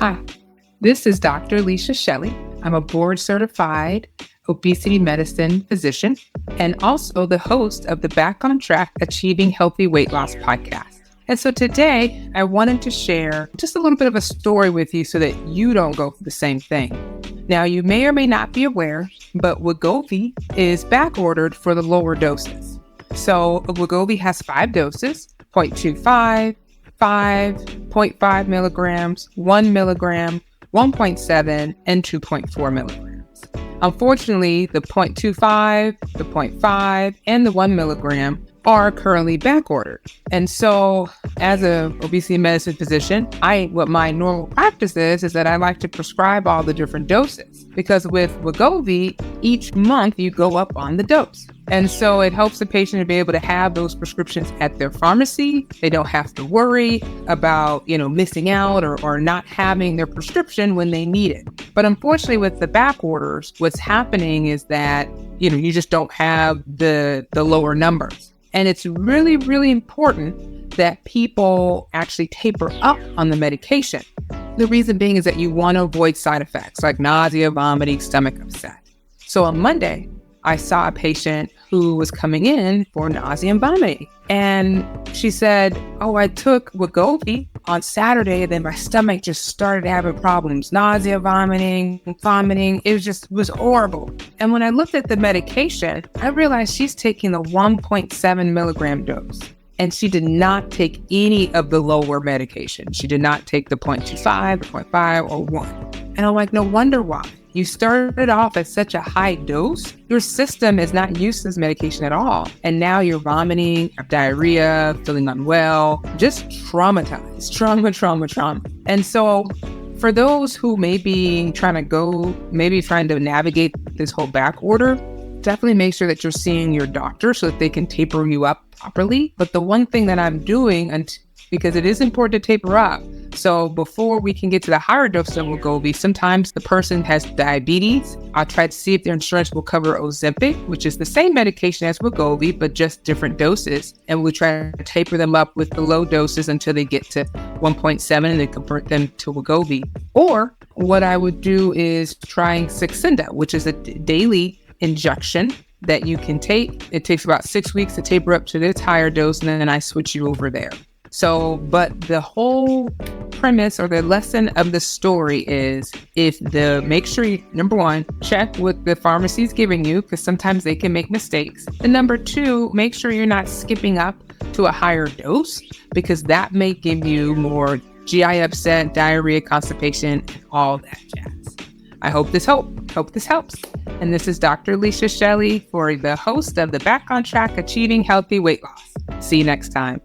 Hi, this is Dr. Alicia Shelly. I'm a board-certified obesity medicine physician and also the host of the Back on Track Achieving Healthy Weight Loss podcast. And so today I wanted to share just a little bit of a story with you so that you don't go through the same thing. Now, you may or may not be aware, but Wegovy is backordered for the lower doses. So Wegovy has 5 doses, 0.25, 5, 0.5 milligrams, 1 milligram, 1.7, and 2.4 milligrams. Unfortunately, the 0.25, the 0.5, and the 1 milligram are currently backordered. And so as an obesity medicine physician, what my normal practice is that I like to prescribe all the different doses, because with Wegovy, each month you go up on the dose. And so it helps the patient to be able to have those prescriptions at their pharmacy. They don't have to worry about, missing out or not having their prescription when they need it. But unfortunately with the back orders, what's happening is that, you just don't have the lower numbers. And it's really, really important that people actually taper up on the medication. The reason being is that you want to avoid side effects like nausea, vomiting, stomach upset. So on Monday, I saw a patient who was coming in for nausea and vomiting. And she said, I took Wegovy on Saturday, then my stomach just started having problems. Nausea, vomiting. It was horrible. And when I looked at the medication, I realized she's taking the 1.7 milligram dose. And she did not take any of the lower medication. She did not take the 0.25, the 0.5, or 1. And I'm like, no wonder why. You started off at such a high dose, your system is not used to this medication at all. And now you're vomiting, diarrhea, feeling unwell, just traumatized, trauma. And so for those who may be trying to navigate this whole back order, definitely make sure that you're seeing your doctor so that they can taper you up properly. But the one thing that I'm doing, because it is important to taper up, so before we can get to the higher dose of Wegovy, sometimes the person has diabetes. I'll try to see if their insurance will cover Ozempic, which is the same medication as Wegovy, but just different doses. And we try to taper them up with the low doses until they get to 1.7 and then convert them to Wegovy. Or what I would do is trying Saxenda, which is a daily injection that you can take. It takes about 6 weeks to taper up to this higher dose, and then I switch you over there. So, but the whole premise or the lesson of the story is make sure you, number one, check what the pharmacy is giving you, because sometimes they can make mistakes. And number two, make sure you're not skipping up to a higher dose, because that may give you more GI upset, diarrhea, constipation, and all that jazz. I hope this helps. And this is Dr. Alicia Shelly, for the host of the Back on Track Achieving Healthy Weight Loss. See you next time.